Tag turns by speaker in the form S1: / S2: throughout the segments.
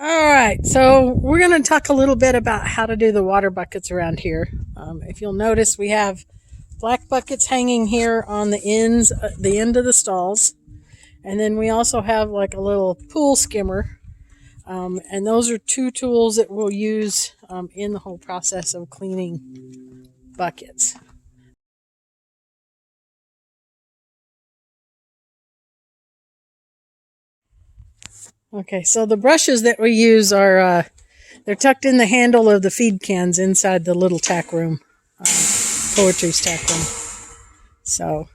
S1: All right, so we're going to talk a little bit about how to do the water buckets around here. If you'll notice, we have black buckets hanging here on the ends, the end of the stalls, and then we also have like a little pool skimmer, and those are two tools that we'll use in the whole process of cleaning buckets. Okay, so the brushes that we use are, they're tucked in the handle of the feed cans inside the little tack room, Poetry's tack room. So,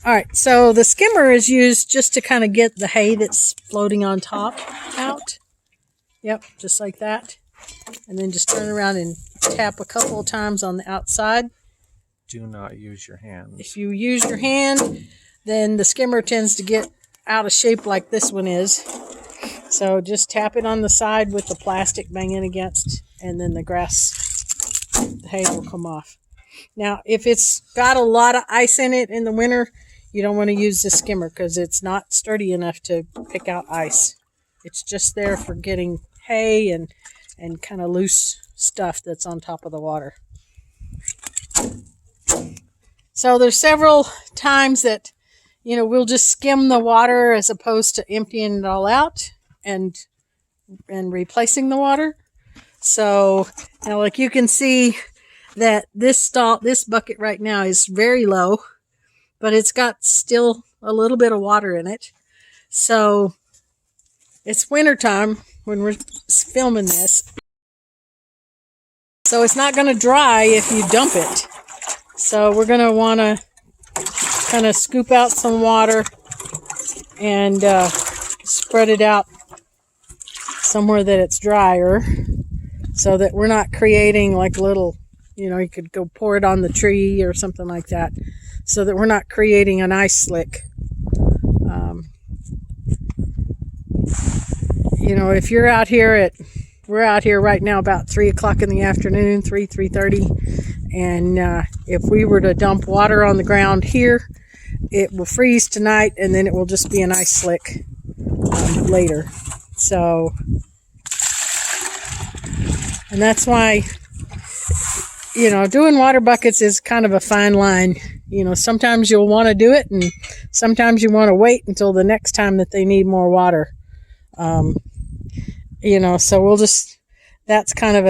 S1: all right, so the skimmer is used just to kind of get the hay that's floating on top out. Yep, just like that. And then just turn around and tap a couple of times on the outside.
S2: Do not use your hands.
S1: If you use your hand, then the skimmer tends to get out of shape like this one is. So just tap it on the side with the plastic banging against, and then the hay will come off. Now, if it's got a lot of ice in it in the winter, you don't want to use the skimmer because it's not sturdy enough to pick out ice. It's just there for getting hay and kind of loose stuff that's on top of the water. So there's several times that, we'll just skim the water as opposed to emptying it all out and replacing the water. So now, like you can see that this bucket right now is very low, but it's got still a little bit of water in it. So it's wintertime when we're filming this. So it's not going to dry if you dump it. So we're going to want to kind of scoop out some water and spread it out somewhere that it's drier so that we're not creating like little, you could go pour it on the tree or something like that so that we're not creating an ice slick. If you're out here we're out here right now about 3 o'clock in the afternoon, 3:30. And if we were to dump water on the ground here, it will freeze tonight and then it will just be an ice slick later. So, and that's why, doing water buckets is kind of a fine line. Sometimes you'll want to do it and sometimes you want to wait until the next time that they need more water. So that's kind of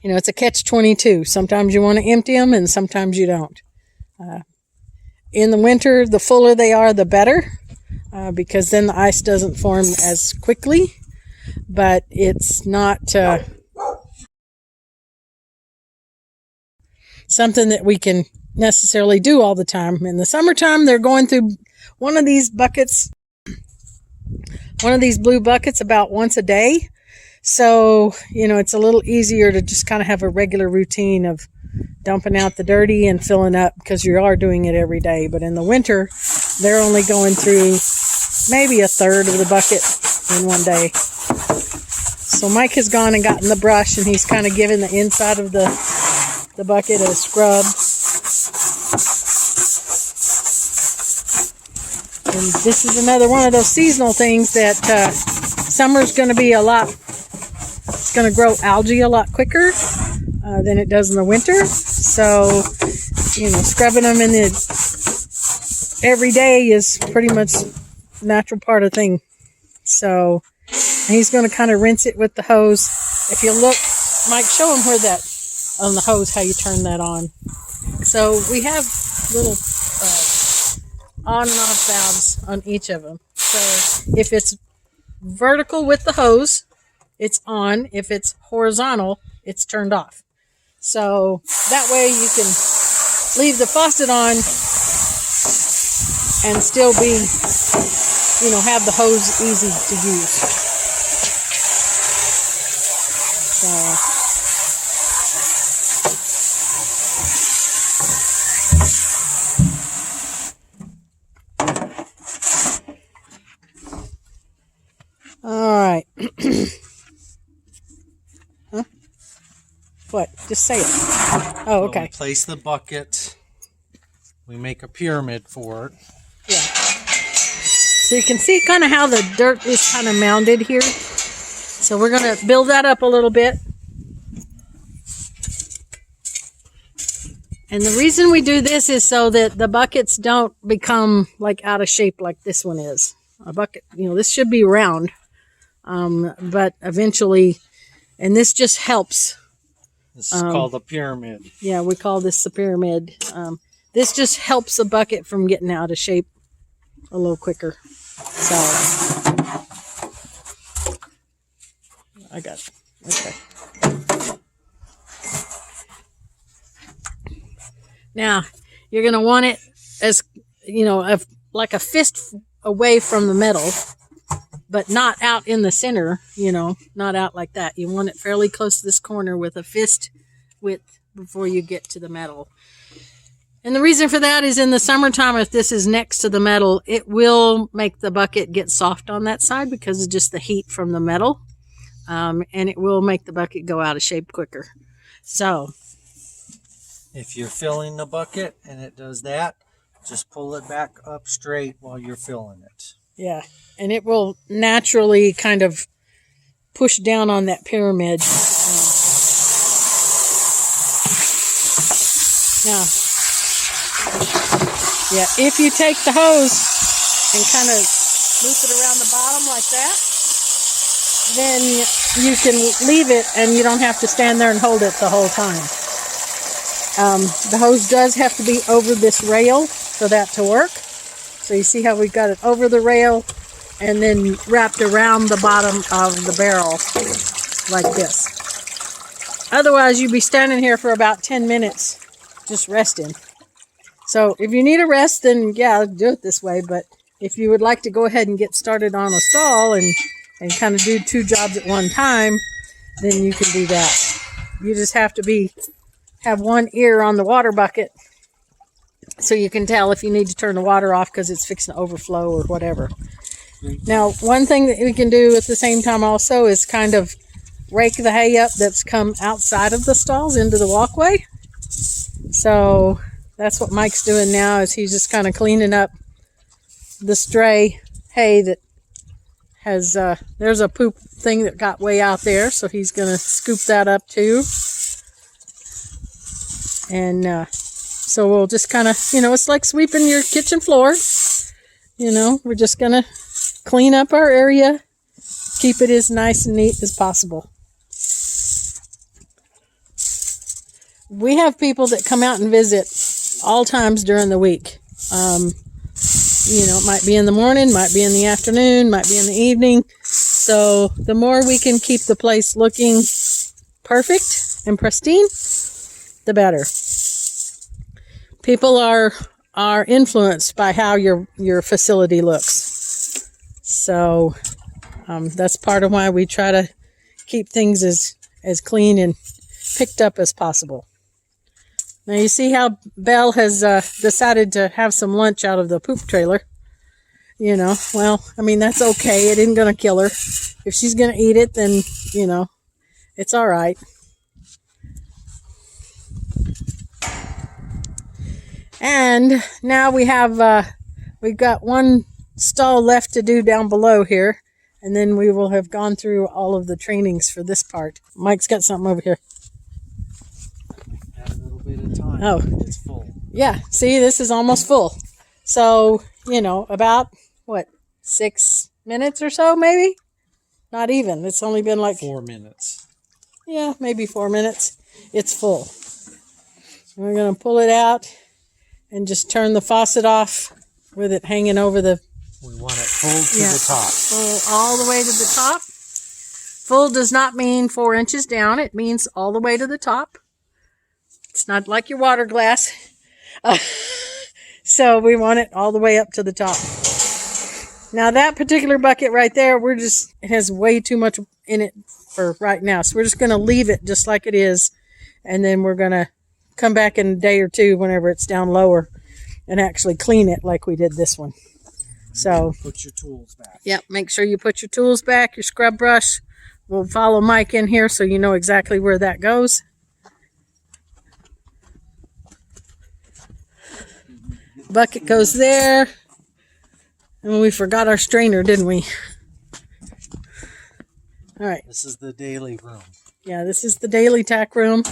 S1: it's a catch-22. Sometimes you want to empty them and sometimes you don't. In the winter, the fuller they are, the better, because then the ice doesn't form as quickly, but it's not something that we can necessarily do all the time. In the summertime, they're going through one of these blue buckets about once a day. So, it's a little easier to just kind of have a regular routine of dumping out the dirty and filling up because you are doing it every day. But in the winter, they're only going through maybe a third of the bucket in one day. So Mike has gone and gotten the brush and he's kind of given the inside of the bucket a scrub. And this is another one of those seasonal things that summer's going to be it's going to grow algae a lot quicker than it does in the winter. So, scrubbing them every day is pretty much a natural part of the thing. So, he's going to kind of rinse it with the hose. If you look, Mike, show him on the hose, how you turn that on. So, we have little on and off valves on each of them. So, if it's vertical with the hose, it's on. If it's horizontal, it's turned off. So that way you can leave the faucet on and still be, have the hose easy to use. So. All right. Huh? What? Just say it. Oh, okay.
S2: We place the bucket. We make a pyramid for it.
S1: Yeah. So you can see kind of how the dirt is kind of mounded here. So we're going to build that up a little bit. And the reason we do this is so that the buckets don't become like out of shape like this one is. A bucket, this should be round. But eventually, and this just helps.
S2: This is called a pyramid.
S1: Yeah, we call this the pyramid. This just helps the bucket from getting out of shape a little quicker. So, I got it. Okay. Now, you're going to want it as, like a fist away from the metal, but not out in the center, not out like that. You want it fairly close to this corner with a fist width before you get to the metal. And the reason for that is in the summertime, if this is next to the metal, it will make the bucket get soft on that side because of just the heat from the metal. And it will make the bucket go out of shape quicker. So,
S2: if you're filling the bucket and it does that, just pull it back up straight while you're filling it. Yeah,
S1: and it will naturally kind of push down on that pyramid. Now, yeah, if you take the hose and kind of loop it around the bottom like that, then you can leave it and you don't have to stand there and hold it the whole time. The hose does have to be over this rail for that to work. So you see how we've got it over the rail and then wrapped around the bottom of the barrel like this. Otherwise, you'd be standing here for about 10 minutes just resting. So if you need a rest, then yeah, do it this way. But if you would like to go ahead and get started on a stall and kind of do 2 jobs at one time, then you can do that. You just have to have one ear on the water bucket so you can tell if you need to turn the water off because it's fixing to overflow or whatever. Now, one thing that we can do at the same time also is kind of rake the hay up that's come outside of the stalls into the walkway. So that's what Mike's doing now, is he's just kind of cleaning up the stray hay that has, there's a poop thing that got way out there, so he's going to scoop that up too. And so we'll just kind of, it's like sweeping your kitchen floor. We're just going to clean up our area, keep it as nice and neat as possible. We have people that come out and visit all times during the week. It might be in the morning, might be in the afternoon, might be in the evening. So the more we can keep the place looking perfect and pristine, the better. People are influenced by how your facility looks. So that's part of why we try to keep things as clean and picked up as possible. Now you see how Belle has decided to have some lunch out of the poop trailer. Well, that's okay. It isn't going to kill her. If she's going to eat it, then, it's all right. And now we've got one stall left to do down below here. And then we will have gone through all of the trainings for this part. Mike's got something over here.
S2: Add a little bit of time.
S1: Oh.
S2: It's full.
S1: Yeah, see, this is almost full. So, about, 6 minutes or so, maybe? Not even. It's only been like
S2: 4 minutes.
S1: Yeah, maybe 4 minutes. It's full. So we're going to pull it out and just turn the faucet off with it hanging over the...
S2: We want it full to the top.
S1: Full all the way to the top. Full does not mean 4 inches down. It means all the way to the top. It's not like your water glass. So we want it all the way up to the top. Now that particular bucket right there, it has way too much in it for right now. So we're just going to leave it just like it is. And then we're going to come back in a day or two whenever it's down lower and actually clean it like we did this one. So
S2: put your tools back.
S1: Yep, make sure you put your tools back, your scrub brush. We'll follow Mike in here so you know exactly where that goes. Bucket goes there. And we forgot our strainer, didn't we? All right.
S2: This is the daily room.
S1: Yeah, this is the daily tack room.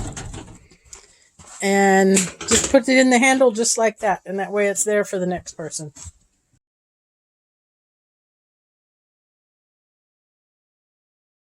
S1: And just put it in the handle just like that. And that way it's there for the next person.